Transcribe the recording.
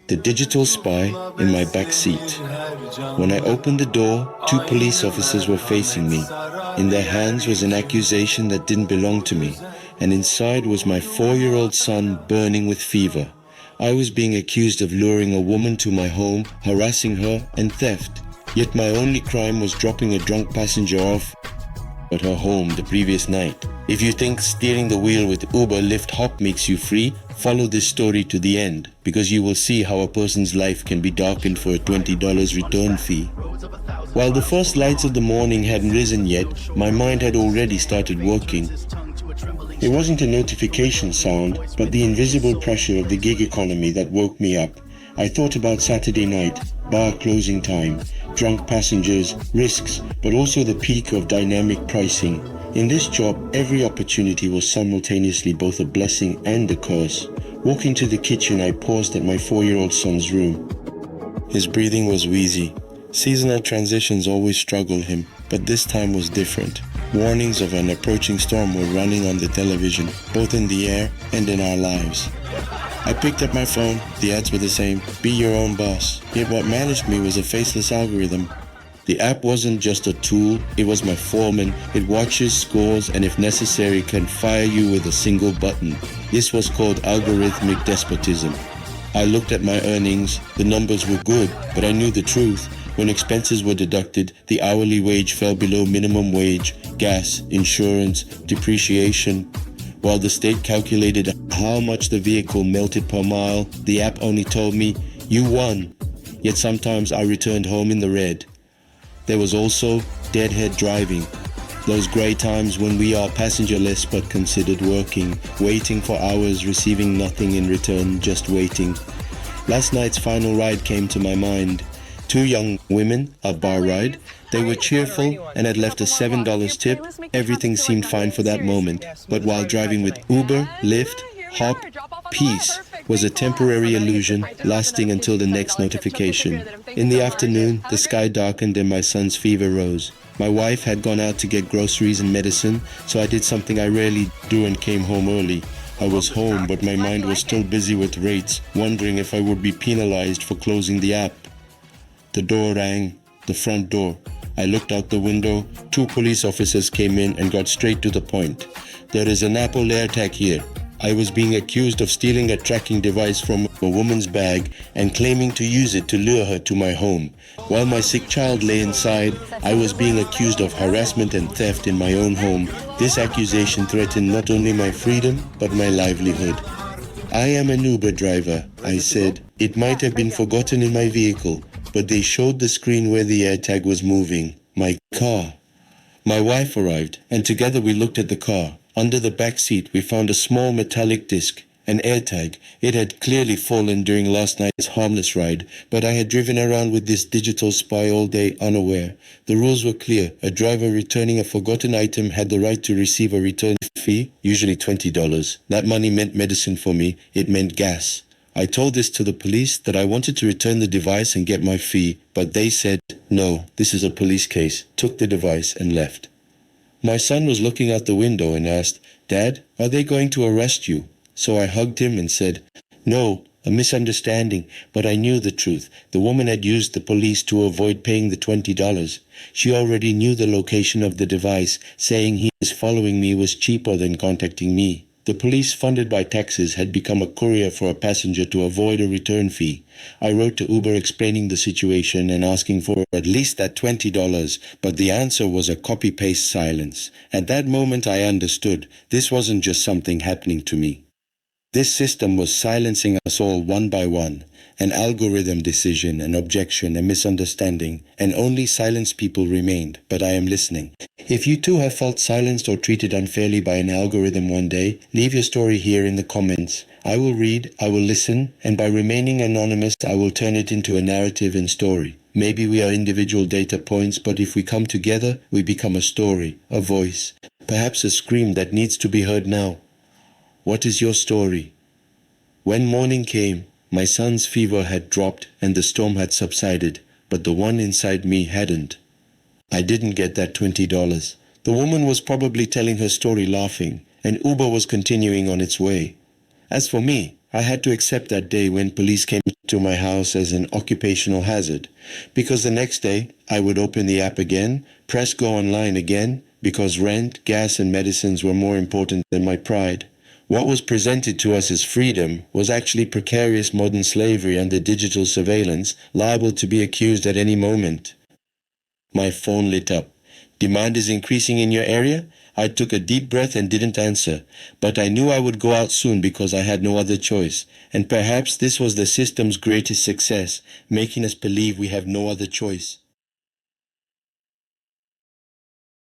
the digital spy in my back seat. When I opened the door, two police officers were facing me. In their hands was an accusation that didn't belong to me, and inside was my 4-year-old son burning with fever. I was being accused of luring a woman to my home, harassing her, and theft. Yet my only crime was dropping a drunk passenger off at her home the previous night. If you think steering the wheel with Uber, Lyft, Hop makes you free, follow this story to the end, because you will see how a person's life can be darkened for a $20 return fee. While the first lights of the morning hadn't risen yet, my mind had already started working. It wasn't a notification sound, but the invisible pressure of the gig economy that woke me up. I thought about Saturday night, bar closing time, drunk passengers, risks, but also the peak of dynamic pricing. In this job, every opportunity was simultaneously both a blessing and a curse. Walking to the kitchen, I paused at my 4-year-old son's room. His breathing was wheezy. Seasonal transitions always struggled him, but this time was different. Warnings of an approaching storm were running on the television, both in the air and in our lives. I picked up my phone. The ads were the same. Be your own boss. Yet what managed me was a faceless algorithm. The app wasn't just a tool, it was my foreman. It watches, scores, and if necessary can fire you with a single button. This was called algorithmic despotism. I looked at my earnings. The numbers were good, but I knew the truth. When expenses were deducted, the hourly wage fell below minimum wage, gas, insurance, depreciation. While the state calculated how much the vehicle melted per mile, the app only told me, you won. Yet sometimes I returned home in the red. There was also deadhead driving. Those grey times when we are passengerless but considered working, waiting for hours, receiving nothing in return, just waiting. Last night's final ride came to my mind. 2 young women, a bar ride. They were cheerful and had left a $7 tip. Everything seemed fine for that moment. But while driving with Uber, Lyft, Hop, peace was a temporary illusion lasting until the next notification. In the afternoon, the sky darkened and my son's fever rose. My wife had gone out to get groceries and medicine, so I did something I rarely do and came home early. I was home, but my mind was still busy with rates, wondering if I would be penalized for closing the app. The door rang, the front door. I looked out the window. 2 police officers came in and got straight to the point. There is an Apple AirTag here. I was being accused of stealing a tracking device from a woman's bag and claiming to use it to lure her to my home. While my sick child lay inside, I was being accused of harassment and theft in my own home. This accusation threatened not only my freedom, but my livelihood. I am an Uber driver, I said. It might have been forgotten in my vehicle, but they showed the screen where the AirTag was moving. My car. My wife arrived, and together we looked at the car. Under the back seat, we found a small metallic disc, an AirTag. It had clearly fallen during last night's harmless ride, but I had driven around with this digital spy all day unaware. The rules were clear. A driver returning a forgotten item had the right to receive a return fee, usually $20. That money meant medicine for me. It meant gas. I told this to the police that I wanted to return the device and get my fee, but they said, no, this is a police case, took the device and left. My son was looking out the window and asked, Dad, are they going to arrest you? So I hugged him and said, no, a misunderstanding, but I knew the truth. The woman had used the police to avoid paying the $20. She already knew the location of the device, saying he was following me was cheaper than contacting me. The police, funded by taxes, had become a courier for a passenger to avoid a return fee. I wrote to Uber explaining the situation and asking for at least that $20, but the answer was a copy-paste silence. At that moment I understood this wasn't just something happening to me. This system was silencing us all one by one. An algorithm decision, an objection, a misunderstanding, and only silenced people remained. But I am listening. If you too have felt silenced or treated unfairly by an algorithm one day, leave your story here in the comments. I will read, I will listen, and by remaining anonymous, I will turn it into a narrative and story. Maybe we are individual data points, but if we come together, we become a story, a voice, perhaps a scream that needs to be heard now. What is your story? When morning came, my son's fever had dropped and the storm had subsided, but the one inside me hadn't. I didn't get that $20. The woman was probably telling her story laughing, and Uber was continuing on its way. As for me, I had to accept that day when police came to my house as an occupational hazard, because the next day I would open the app again, press go online again, because rent, gas and medicines were more important than my pride. What was presented to us as freedom was actually precarious modern slavery under digital surveillance, liable to be accused at any moment. My phone lit up. Demand is increasing in your area? I took a deep breath and didn't answer, but I knew I would go out soon because I had no other choice. And perhaps this was the system's greatest success, making us believe we have no other choice.